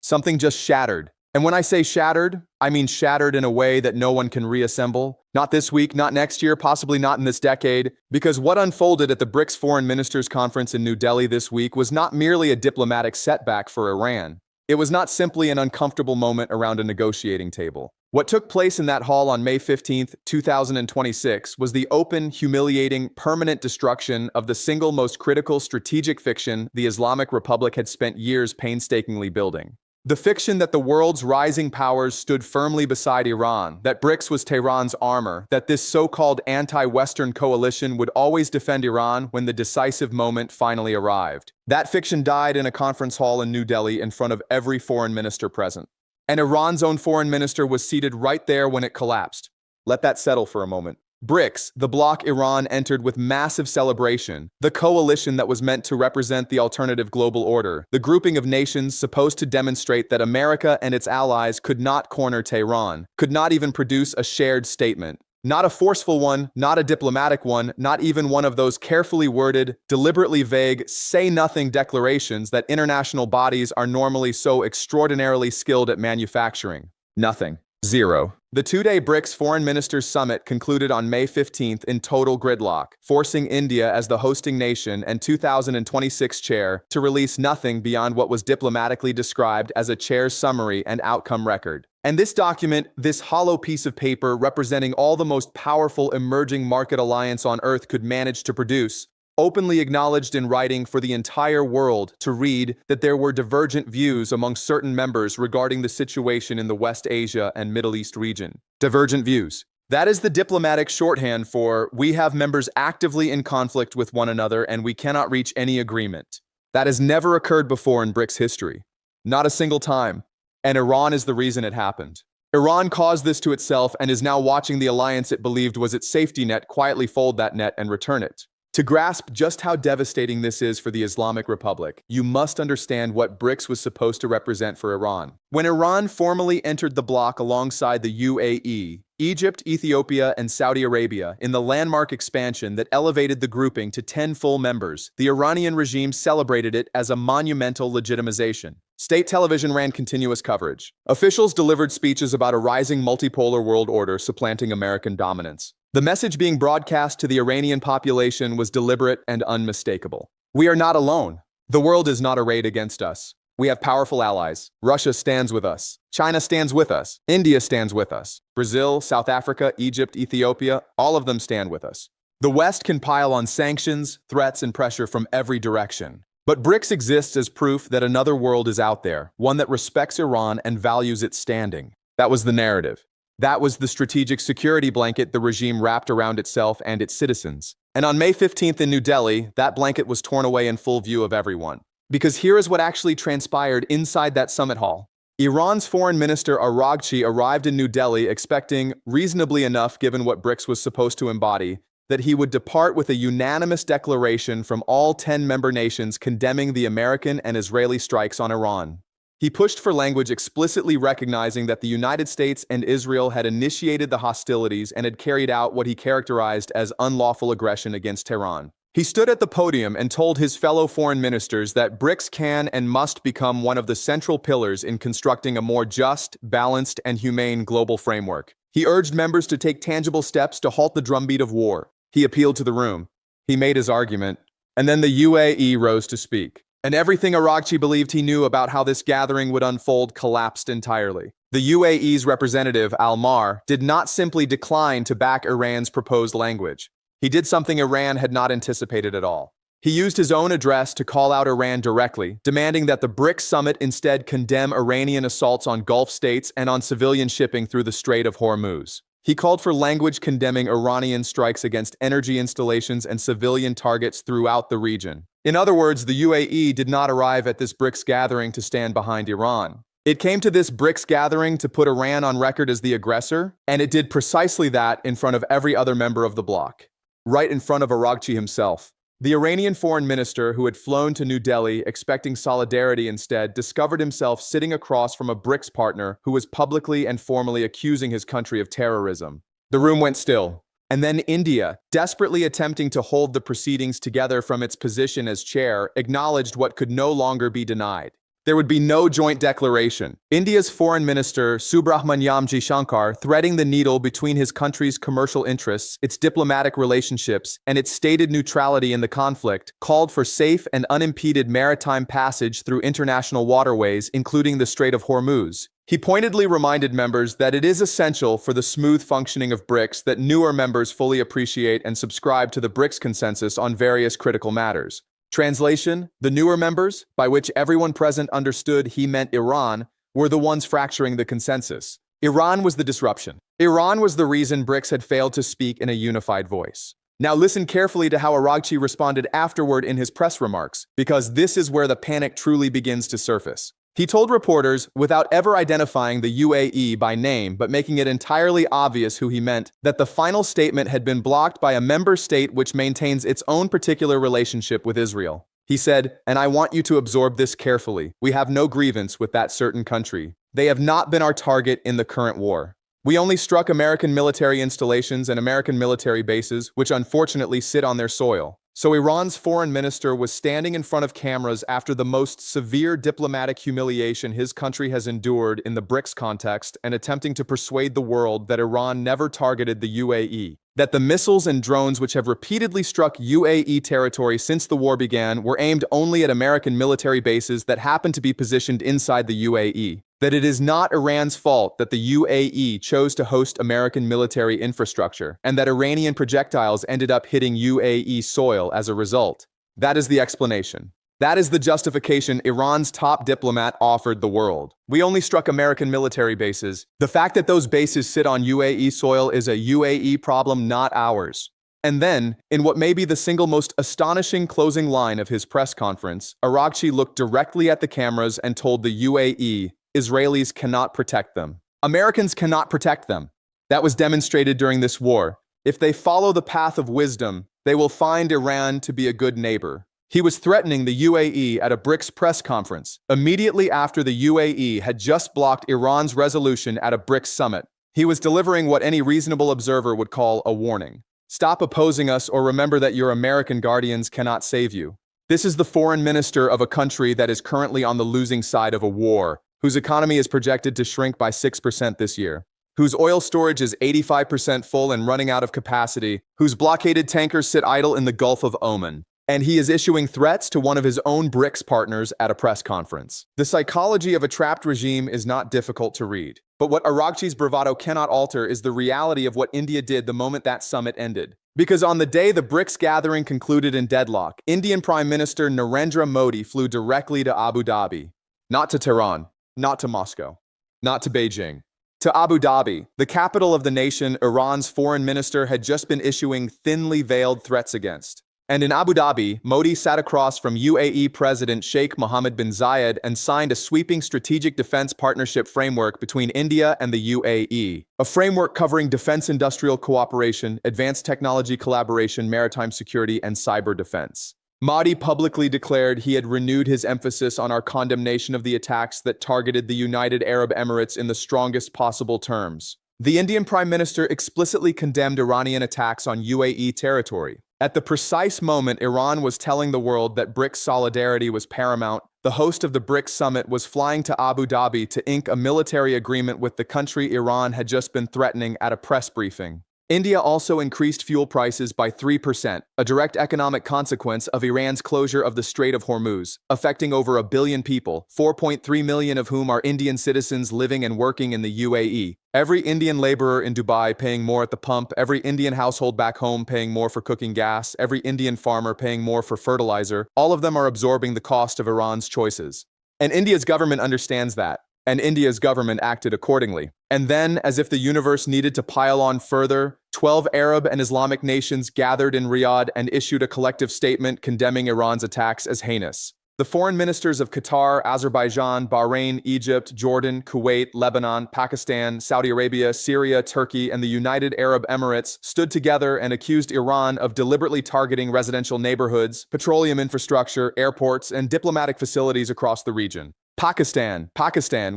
Something just shattered. And when I say shattered, I mean shattered in a way that no one can reassemble. Not this week, not next year, possibly not in this decade. Because what unfolded at the BRICS Foreign Ministers Conference in New Delhi this week was not merely a diplomatic setback for Iran. It was not simply an uncomfortable moment around a negotiating table. What took place in that hall on May 15, 2026 was the open, humiliating, permanent destruction of the single most critical strategic fiction the Islamic Republic had spent years painstakingly building. The fiction that the world's rising powers stood firmly beside Iran, that BRICS was Tehran's armor, that this so-called anti-Western coalition would always defend Iran when the decisive moment finally arrived. That fiction died in a conference hall in New Delhi in front of every foreign minister present. And Iran's own foreign minister was seated right there when it collapsed. Let that settle for a moment. BRICS, the bloc Iran entered with massive celebration, the coalition that was meant to represent the alternative global order, the grouping of nations supposed to demonstrate that America and its allies could not corner Tehran, could not even produce a shared statement. Not a forceful one, not a diplomatic one, not even one of those carefully worded, deliberately vague, say-nothing declarations that international bodies are normally so extraordinarily skilled at manufacturing. Nothing. Zero. The two-day BRICS Foreign Ministers Summit concluded on May 15th in total gridlock, forcing India as the hosting nation and 2026 chair to release nothing beyond what was diplomatically described as a chair's summary and outcome record. And this document, this hollow piece of paper representing all the most powerful emerging market alliance on Earth could manage to produce, openly acknowledged in writing for the entire world to read that there were divergent views among certain members regarding the situation in the West Asia and Middle East region. Divergent views. That is the diplomatic shorthand for we have members actively in conflict with one another and we cannot reach any agreement. That has never occurred before in BRICS history. Not a single time. And Iran is the reason it happened. Iran caused this to itself and is now watching the alliance it believed was its safety net quietly fold that net and return it. To grasp just how devastating this is for the Islamic Republic, you must understand what BRICS was supposed to represent for Iran. When Iran formally entered the bloc alongside the UAE, Egypt, Ethiopia, and Saudi Arabia in the landmark expansion that elevated the grouping to 10 full members, the Iranian regime celebrated it as a monumental legitimization. State television ran continuous coverage. Officials delivered speeches about a rising multipolar world order supplanting American dominance. The message being broadcast to the Iranian population was deliberate and unmistakable. We are not alone. The world is not arrayed against us. We have powerful allies. Russia stands with us. China stands with us. India stands with us. Brazil, South Africa, Egypt, Ethiopia, all of them stand with us. The West can pile on sanctions, threats, and pressure from every direction. But BRICS exists as proof that another world is out there, one that respects Iran and values its standing. That was the narrative. That was the strategic security blanket the regime wrapped around itself and its citizens. And on May 15th in New Delhi, that blanket was torn away in full view of everyone. Because here is what actually transpired inside that summit hall. Iran's foreign minister Araghchi arrived in New Delhi expecting, reasonably enough given what BRICS was supposed to embody, that he would depart with a unanimous declaration from all 10 member nations condemning the American and Israeli strikes on Iran. He pushed for language explicitly recognizing that the United States and Israel had initiated the hostilities and had carried out what he characterized as unlawful aggression against Tehran. He stood at the podium and told his fellow foreign ministers that BRICS can and must become one of the central pillars in constructing a more just, balanced, and humane global framework. He urged members to take tangible steps to halt the drumbeat of war. He appealed to the room. He made his argument. And then the UAE rose to speak. And everything Araghchi believed he knew about how this gathering would unfold collapsed entirely. The UAE's representative, Al-Mar, did not simply decline to back Iran's proposed language. He did something Iran had not anticipated at all. He used his own address to call out Iran directly, demanding that the BRICS summit instead condemn Iranian assaults on Gulf states and on civilian shipping through the Strait of Hormuz. He called for language condemning Iranian strikes against energy installations and civilian targets throughout the region. In other words, the UAE did not arrive at this BRICS gathering to stand behind Iran. It came to this BRICS gathering to put Iran on record as the aggressor, and it did precisely that in front of every other member of the bloc. Right in front of Araghchi himself. The Iranian foreign minister, who had flown to New Delhi expecting solidarity instead, discovered himself sitting across from a BRICS partner who was publicly and formally accusing his country of terrorism. The room went still. And then India, desperately attempting to hold the proceedings together from its position as chair, acknowledged what could no longer be denied. There would be no joint declaration. India's Foreign Minister Subrahmanyam Jaishankar, threading the needle between his country's commercial interests, its diplomatic relationships, and its stated neutrality in the conflict, called for safe and unimpeded maritime passage through international waterways, including the Strait of Hormuz. He pointedly reminded members that it is essential for the smooth functioning of BRICS that newer members fully appreciate and subscribe to the BRICS consensus on various critical matters. Translation: the newer members, by which everyone present understood he meant Iran, were the ones fracturing the consensus. Iran was the disruption. Iran was the reason BRICS had failed to speak in a unified voice. Now listen carefully to how Araghchi responded afterward in his press remarks, because this is where the panic truly begins to surface. He told reporters, without ever identifying the UAE by name but making it entirely obvious who he meant, that the final statement had been blocked by a member state which maintains its own particular relationship with Israel. He said, and I want you to absorb this carefully, we have no grievance with that certain country. They have not been our target in the current war. We only struck American military installations and American military bases, which unfortunately sit on their soil. So Iran's foreign minister was standing in front of cameras after the most severe diplomatic humiliation his country has endured in the BRICS context and attempting to persuade the world that Iran never targeted the UAE, that the missiles and drones which have repeatedly struck UAE territory since the war began were aimed only at American military bases that happen to be positioned inside the UAE, that it is not Iran's fault that the UAE chose to host American military infrastructure, and that Iranian projectiles ended up hitting UAE soil as a result. That is the explanation. That is the justification Iran's top diplomat offered the world. We only struck American military bases. The fact that those bases sit on UAE soil is a UAE problem, not ours. And then, in what may be the single most astonishing closing line of his press conference, Araghchi looked directly at the cameras and told the UAE, Israelis cannot protect them. Americans cannot protect them. That was demonstrated during this war. If they follow the path of wisdom, they will find Iran to be a good neighbor. He was threatening the UAE at a BRICS press conference, immediately after the UAE had just blocked Iran's resolution at a BRICS summit. He was delivering what any reasonable observer would call a warning. Stop opposing us, or remember that your American guardians cannot save you. This is the foreign minister of a country that is currently on the losing side of a war, whose economy is projected to shrink by 6% this year, whose oil storage is 85% full and running out of capacity, whose blockaded tankers sit idle in the Gulf of Oman. And he is issuing threats to one of his own BRICS partners at a press conference. The psychology of a trapped regime is not difficult to read. But what Araghchi's bravado cannot alter is the reality of what India did the moment that summit ended. Because on the day the BRICS gathering concluded in deadlock, Indian Prime Minister Narendra Modi flew directly to Abu Dhabi. Not to Tehran, not to Moscow, not to Beijing. To Abu Dhabi, the capital of the nation Iran's foreign minister had just been issuing thinly veiled threats against. And in Abu Dhabi, Modi sat across from UAE President Sheikh Mohammed bin Zayed and signed a sweeping strategic defense partnership framework between India and the UAE. A framework covering defense industrial cooperation, advanced technology collaboration, maritime security, and cyber defense. Modi publicly declared he had renewed his emphasis on our condemnation of the attacks that targeted the United Arab Emirates in the strongest possible terms. The Indian Prime Minister explicitly condemned Iranian attacks on UAE territory. At the precise moment Iran was telling the world that BRICS solidarity was paramount, the host of the BRICS summit was flying to Abu Dhabi to ink a military agreement with the country Iran had just been threatening at a press briefing. India also increased fuel prices by 3%, a direct economic consequence of Iran's closure of the Strait of Hormuz, affecting over 1 billion people, 4.3 million of whom are Indian citizens living and working in the UAE. Every Indian laborer in Dubai paying more at the pump, every Indian household back home paying more for cooking gas, every Indian farmer paying more for fertilizer, all of them are absorbing the cost of Iran's choices. And India's government understands that. And India's government acted accordingly. And then, as if the universe needed to pile on further, 12 Arab and Islamic nations gathered in Riyadh and issued a collective statement condemning Iran's attacks as heinous. The foreign ministers of Qatar, Azerbaijan, Bahrain, Egypt, Jordan, Kuwait, Lebanon, Pakistan, Saudi Arabia, Syria, Turkey, and the United Arab Emirates stood together and accused Iran of deliberately targeting residential neighborhoods, petroleum infrastructure, airports, and diplomatic facilities across the region. Pakistan,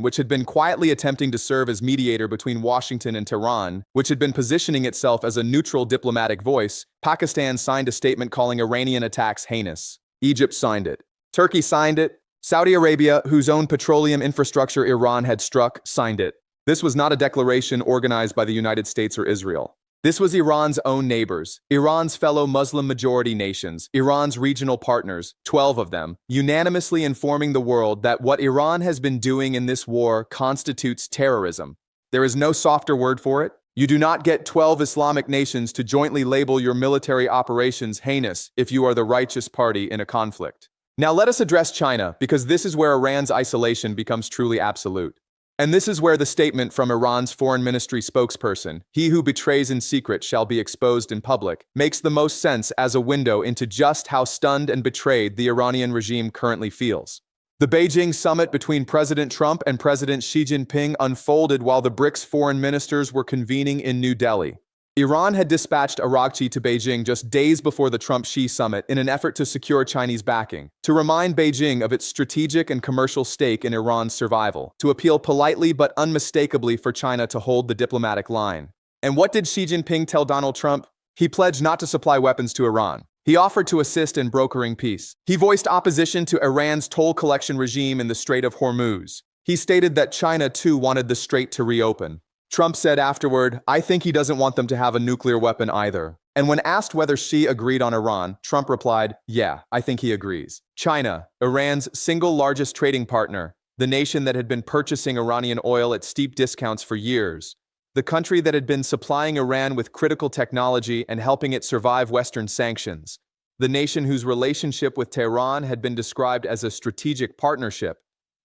which had been quietly attempting to serve as mediator between Washington and Tehran, which had been positioning itself as a neutral diplomatic voice, Pakistan signed a statement calling Iranian attacks heinous. Egypt signed it. Turkey signed it. Saudi Arabia, whose own petroleum infrastructure Iran had struck, signed it. This was not a declaration organized by the United States or Israel. This was Iran's own neighbors, Iran's fellow Muslim-majority nations, Iran's regional partners, 12 of them, unanimously informing the world that what Iran has been doing in this war constitutes terrorism. There is no softer word for it. You do not get 12 Islamic nations to jointly label your military operations heinous if you are the righteous party in a conflict. Now let us address China, because this is where Iran's isolation becomes truly absolute. And this is where the statement from Iran's foreign ministry spokesperson, "He who betrays in secret shall be exposed in public," makes the most sense as a window into just how stunned and betrayed the Iranian regime currently feels. The Beijing summit between President Trump and President Xi Jinping unfolded while the BRICS foreign ministers were convening in New Delhi. Iran had dispatched Araghchi to Beijing just days before the Trump-Xi summit in an effort to secure Chinese backing, to remind Beijing of its strategic and commercial stake in Iran's survival, to appeal politely but unmistakably for China to hold the diplomatic line. And what did Xi Jinping tell Donald Trump? He pledged not to supply weapons to Iran. He offered to assist in brokering peace. He voiced opposition to Iran's toll collection regime in the Strait of Hormuz. He stated that China too wanted the strait to reopen. Trump said afterward, "I think he doesn't want them to have a nuclear weapon either." And when asked whether Xi agreed on Iran, Trump replied, "Yeah, I think he agrees." China, Iran's single largest trading partner, the nation that had been purchasing Iranian oil at steep discounts for years, the country that had been supplying Iran with critical technology and helping it survive Western sanctions, the nation whose relationship with Tehran had been described as a strategic partnership.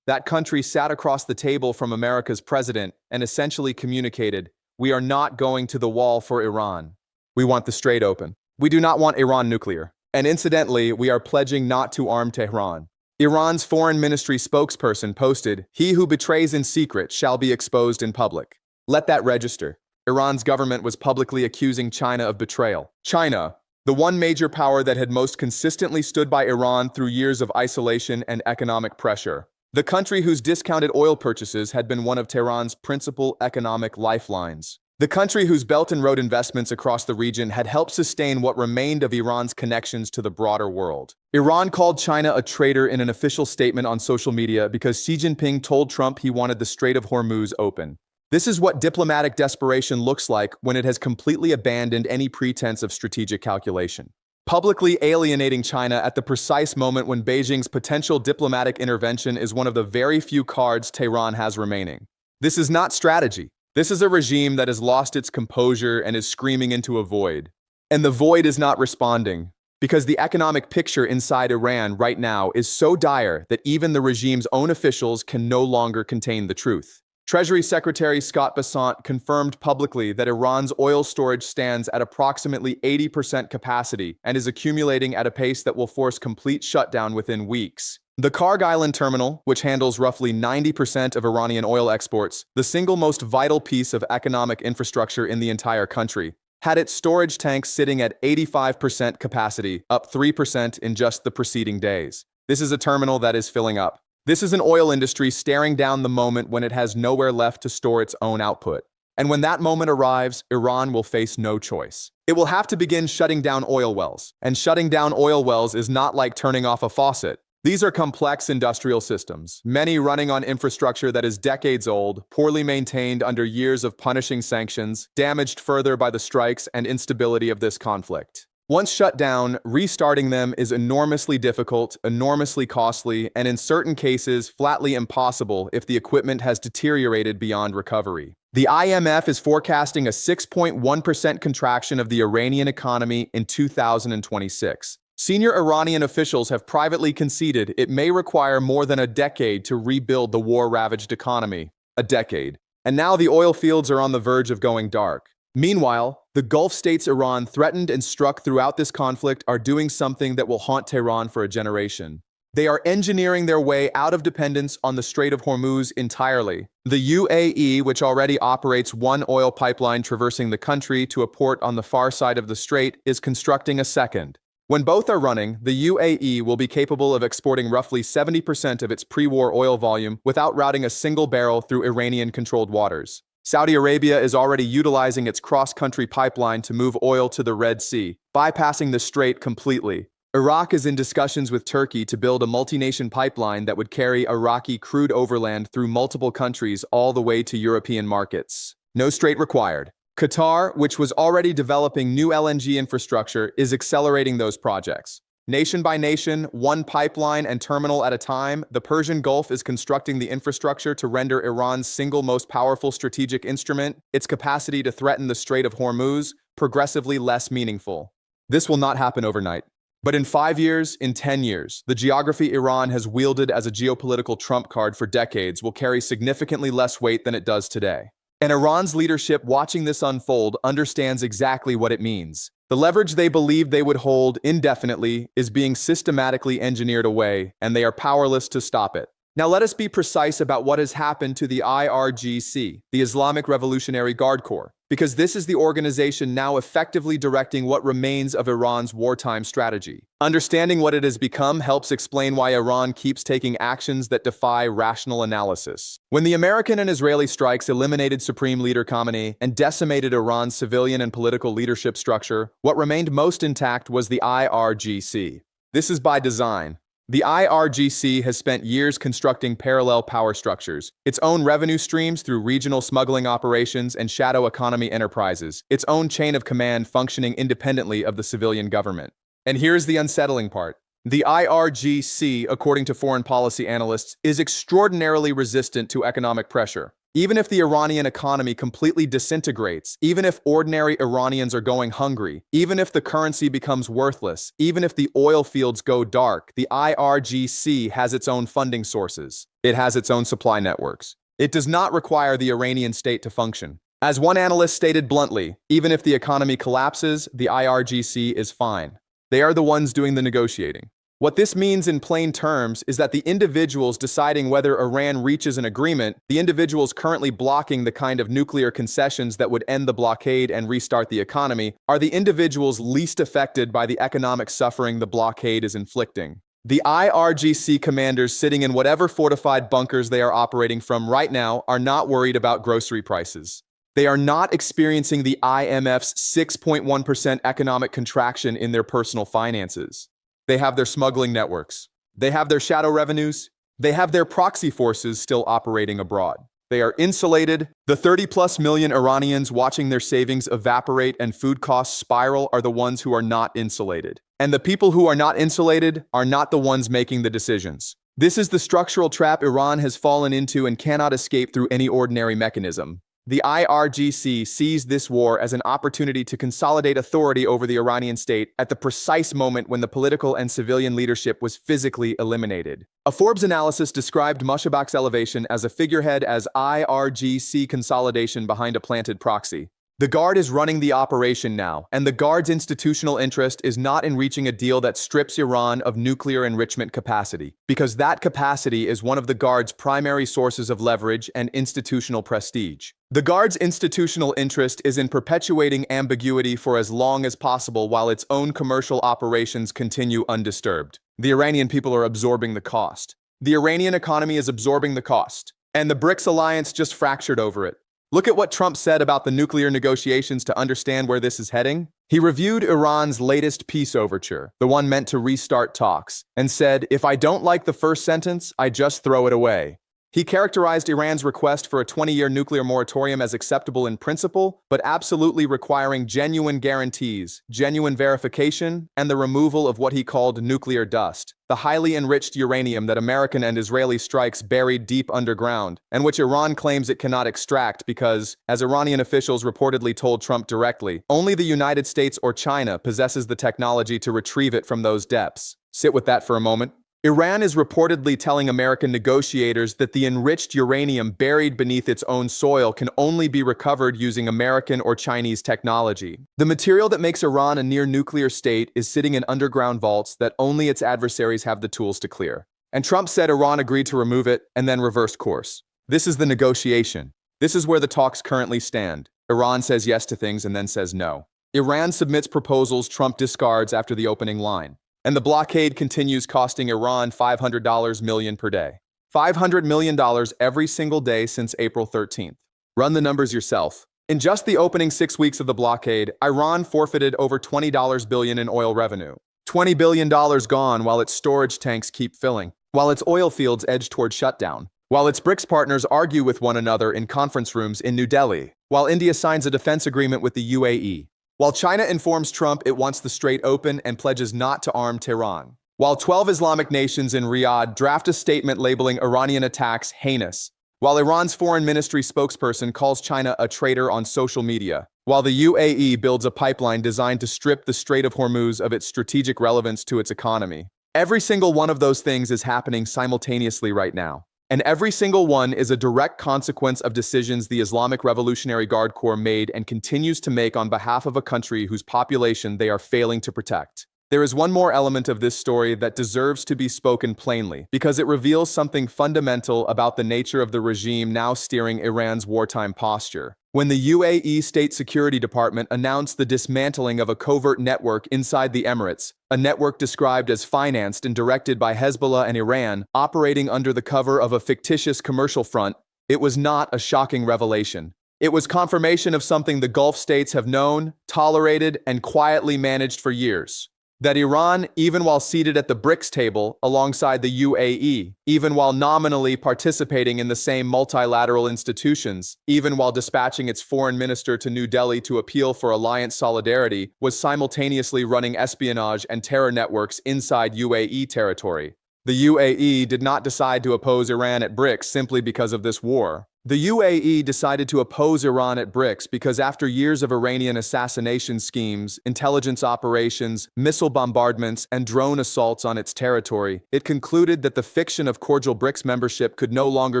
That country sat across the table from America's president and essentially communicated, "We are not going to the wall for Iran. We want the strait open. We do not want Iran nuclear. And incidentally, we are pledging not to arm Tehran." Iran's foreign ministry spokesperson posted, "He who betrays in secret shall be exposed in public." Let that register. Iran's government was publicly accusing China of betrayal. China, the one major power that had most consistently stood by Iran through years of isolation and economic pressure. The country whose discounted oil purchases had been one of Tehran's principal economic lifelines. The country whose Belt and Road investments across the region had helped sustain what remained of Iran's connections to the broader world. Iran called China a traitor in an official statement on social media because Xi Jinping told Trump he wanted the Strait of Hormuz open. This is what diplomatic desperation looks like when it has completely abandoned any pretense of strategic calculation. Publicly alienating China at the precise moment when Beijing's potential diplomatic intervention is one of the very few cards Tehran has remaining. This is not strategy. This is a regime that has lost its composure and is screaming into a void. And the void is not responding, because the economic picture inside Iran right now is so dire that even the regime's own officials can no longer contain the truth. Treasury Secretary Scott Bessent confirmed publicly that Iran's oil storage stands at approximately 80% capacity and is accumulating at a pace that will force complete shutdown within weeks. The Karg Island terminal, which handles roughly 90% of Iranian oil exports, the single most vital piece of economic infrastructure in the entire country, had its storage tanks sitting at 85% capacity, up 3% in just the preceding days. This is a terminal that is filling up. This is an oil industry staring down the moment when it has nowhere left to store its own output. And when that moment arrives, Iran will face no choice. It will have to begin shutting down oil wells. And shutting down oil wells is not like turning off a faucet. These are complex industrial systems, many running on infrastructure that is decades old, poorly maintained under years of punishing sanctions, damaged further by the strikes and instability of this conflict. Once shut down, restarting them is enormously difficult, enormously costly, and in certain cases, flatly impossible if the equipment has deteriorated beyond recovery. The IMF is forecasting a 6.1% contraction of the Iranian economy in 2026. Senior Iranian officials have privately conceded it may require more than a decade to rebuild the war-ravaged economy. A decade. And now the oil fields are on the verge of going dark. Meanwhile, the Gulf states Iran threatened and struck throughout this conflict are doing something that will haunt Tehran for a generation. They are engineering their way out of dependence on the Strait of Hormuz entirely. The UAE, which already operates one oil pipeline traversing the country to a port on the far side of the strait, is constructing a second. When both are running, the UAE will be capable of exporting roughly 70% of its pre-war oil volume without routing a single barrel through Iranian-controlled waters. Saudi Arabia is already utilizing its cross-country pipeline to move oil to the Red Sea, bypassing the strait completely. Iraq is in discussions with Turkey to build a multi-nation pipeline that would carry Araghchi crude overland through multiple countries all the way to European markets. No strait required. Qatar, which was already developing new LNG infrastructure, is accelerating those projects. Nation by nation, one pipeline and terminal at a time, the Persian Gulf is constructing the infrastructure to render Iran's single most powerful strategic instrument, its capacity to threaten the Strait of Hormuz, progressively less meaningful. This will not happen overnight. But in 5 years, in 10 years, the geography Iran has wielded as a geopolitical trump card for decades will carry significantly less weight than it does today. And Iran's leadership watching this unfold understands exactly what it means. The leverage they believed they would hold indefinitely is being systematically engineered away, and they are powerless to stop it. Now let us be precise about what has happened to the IRGC, the Islamic Revolutionary Guard Corps, because this is the organization now effectively directing what remains of Iran's wartime strategy. Understanding what it has become helps explain why Iran keeps taking actions that defy rational analysis. When the American and Israeli strikes eliminated Supreme Leader Khamenei and decimated Iran's civilian and political leadership structure, what remained most intact was the IRGC. This is by design. The IRGC has spent years constructing parallel power structures, its own revenue streams through regional smuggling operations and shadow economy enterprises, its own chain of command functioning independently of the civilian government. And here's the unsettling part. The IRGC, according to foreign policy analysts, is extraordinarily resistant to economic pressure. Even if the Iranian economy completely disintegrates, even if ordinary Iranians are going hungry, even if the currency becomes worthless, even if the oil fields go dark, the IRGC has its own funding sources. It has its own supply networks. It does not require the Iranian state to function. As one analyst stated bluntly, even if the economy collapses, the IRGC is fine. They are the ones doing the negotiating. What this means in plain terms is that the individuals deciding whether Iran reaches an agreement, the individuals currently blocking the kind of nuclear concessions that would end the blockade and restart the economy, are the individuals least affected by the economic suffering the blockade is inflicting. The IRGC commanders sitting in whatever fortified bunkers they are operating from right now are not worried about grocery prices. They are not experiencing the IMF's 6.1% economic contraction in their personal finances. They have their smuggling networks. They have their shadow revenues. They have their proxy forces still operating abroad. They are insulated. The 30+ million Iranians watching their savings evaporate and food costs spiral are the ones who are not insulated. And the people who are not insulated are not the ones making the decisions. This is the structural trap Iran has fallen into and cannot escape through any ordinary mechanism. The IRGC sees this war as an opportunity to consolidate authority over the Iranian state at the precise moment when the political and civilian leadership was physically eliminated. A Forbes analysis described Moshabakh's elevation as a figurehead as IRGC consolidation behind a planted proxy. The Guard is running the operation now, and the Guard's institutional interest is not in reaching a deal that strips Iran of nuclear enrichment capacity, because that capacity is one of the Guard's primary sources of leverage and institutional prestige. The Guard's institutional interest is in perpetuating ambiguity for as long as possible while its own commercial operations continue undisturbed. The Iranian people are absorbing the cost. The Iranian economy is absorbing the cost, and the BRICS alliance just fractured over it. Look at what Trump said about the nuclear negotiations to understand where this is heading. He reviewed Iran's latest peace overture, the one meant to restart talks, and said, "If I don't like the first sentence, I just throw it away." He characterized Iran's request for a 20-year nuclear moratorium as acceptable in principle, but absolutely requiring genuine guarantees, genuine verification, and the removal of what he called nuclear dust, the highly enriched uranium that American and Israeli strikes buried deep underground, and which Iran claims it cannot extract because, as Iranian officials reportedly told Trump directly, only the United States or China possesses the technology to retrieve it from those depths. Sit with that for a moment. Iran is reportedly telling American negotiators that the enriched uranium buried beneath its own soil can only be recovered using American or Chinese technology. The material that makes Iran a near-nuclear state is sitting in underground vaults that only its adversaries have the tools to clear. And Trump said Iran agreed to remove it and then reversed course. This is the negotiation. This is where the talks currently stand. Iran says yes to things and then says no. Iran submits proposals Trump discards after the opening line. And the blockade continues costing Iran $500 million per day. $500 million every single day since April 13th. Run the numbers yourself. In just the opening 6 weeks of the blockade, Iran forfeited over $20 billion in oil revenue. $20 billion gone while its storage tanks keep filling, while its oil fields edge toward shutdown, while its BRICS partners argue with one another in conference rooms in New Delhi, while India signs a defense agreement with the UAE, while China informs Trump it wants the Strait open and pledges not to arm Tehran, while 12 Islamic nations in Riyadh draft a statement labeling Iranian attacks heinous, while Iran's foreign ministry spokesperson calls China a traitor on social media, while the UAE builds a pipeline designed to strip the Strait of Hormuz of its strategic relevance to its economy. Every single one of those things is happening simultaneously right now. And every single one is a direct consequence of decisions the Islamic Revolutionary Guard Corps made and continues to make on behalf of a country whose population they are failing to protect. There is one more element of this story that deserves to be spoken plainly, because it reveals something fundamental about the nature of the regime now steering Iran's wartime posture. When the UAE State Security Department announced the dismantling of a covert network inside the Emirates, a network described as financed and directed by Hezbollah and Iran, operating under the cover of a fictitious commercial front, it was not a shocking revelation. It was confirmation of something the Gulf states have known, tolerated, and quietly managed for years. That Iran, even while seated at the BRICS table alongside the UAE, even while nominally participating in the same multilateral institutions, even while dispatching its foreign minister to New Delhi to appeal for alliance solidarity, was simultaneously running espionage and terror networks inside UAE territory. The UAE did not decide to oppose Iran at BRICS simply because of this war. The UAE decided to oppose Iran at BRICS because after years of Iranian assassination schemes, intelligence operations, missile bombardments, and drone assaults on its territory, it concluded that the fiction of cordial BRICS membership could no longer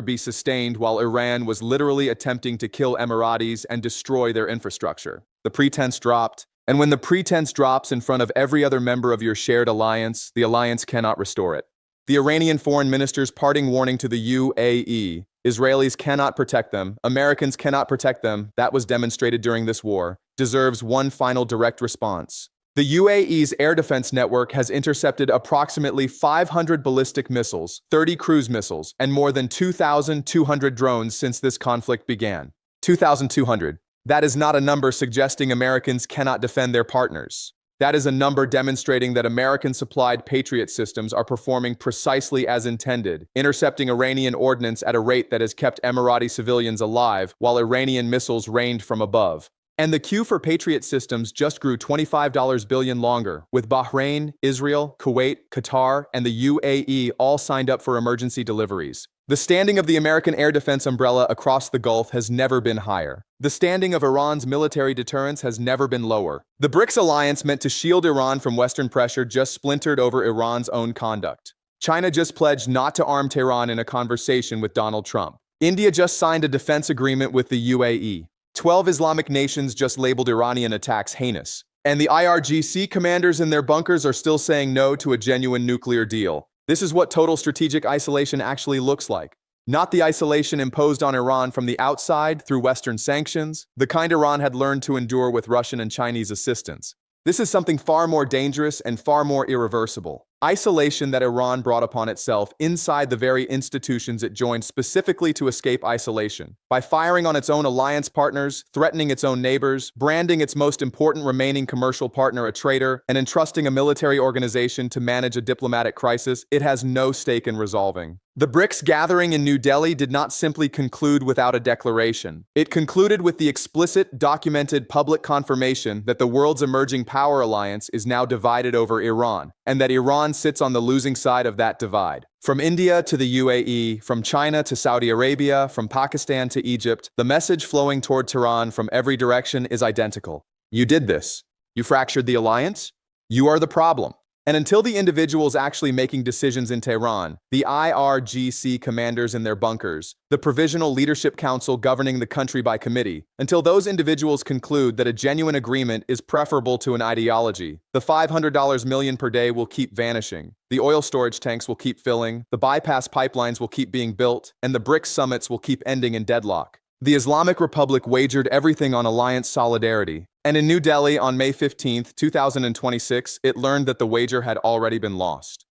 be sustained while Iran was literally attempting to kill Emiratis and destroy their infrastructure. The pretense dropped, and when the pretense drops in front of every other member of your shared alliance, the alliance cannot restore it. The Iranian foreign minister's parting warning to the UAE: Israelis cannot protect them, Americans cannot protect them, that was demonstrated during this war, deserves one final direct response. The UAE's air defense network has intercepted approximately 500 ballistic missiles, 30 cruise missiles, and more than 2,200 drones since this conflict began. 2,200. That is not a number suggesting Americans cannot defend their partners. That is a number demonstrating that American-supplied Patriot systems are performing precisely as intended, intercepting Iranian ordnance at a rate that has kept Emirati civilians alive while Iranian missiles rained from above. And the queue for Patriot systems just grew $25 billion longer, with Bahrain, Israel, Kuwait, Qatar, and the UAE all signed up for emergency deliveries. The standing of the American air defense umbrella across the Gulf has never been higher. The standing of Iran's military deterrence has never been lower. The BRICS alliance meant to shield Iran from Western pressure just splintered over Iran's own conduct. China just pledged not to arm Tehran in a conversation with Donald Trump. India just signed a defense agreement with the UAE. 12 Islamic nations just labeled Iranian attacks heinous. And the IRGC commanders in their bunkers are still saying no to a genuine nuclear deal. This is what total strategic isolation actually looks like. Not the isolation imposed on Iran from the outside through Western sanctions, the kind Iran had learned to endure with Russian and Chinese assistance. This is something far more dangerous and far more irreversible. Isolation that Iran brought upon itself inside the very institutions it joined specifically to escape isolation, by firing on its own alliance partners, threatening its own neighbors, branding its most important remaining commercial partner a traitor, and entrusting a military organization to manage a diplomatic crisis it has no stake in resolving. The BRICS gathering in New Delhi did not simply conclude without a declaration. It concluded with the explicit, documented public confirmation that the world's emerging power alliance is now divided over Iran, and that Iran sits on the losing side of that divide. From India to the UAE, from China to Saudi Arabia, from Pakistan to Egypt, the message flowing toward Tehran from every direction is identical. You did this. You fractured the alliance. You are the problem. And until the individuals actually making decisions in Tehran, the IRGC commanders in their bunkers, the Provisional Leadership Council governing the country by committee, until those individuals conclude that a genuine agreement is preferable to an ideology, the $500 million per day will keep vanishing, the oil storage tanks will keep filling, the bypass pipelines will keep being built, and the BRICS summits will keep ending in deadlock. The Islamic Republic wagered everything on alliance solidarity. And in New Delhi on May 15, 2026, it learned that the wager had already been lost.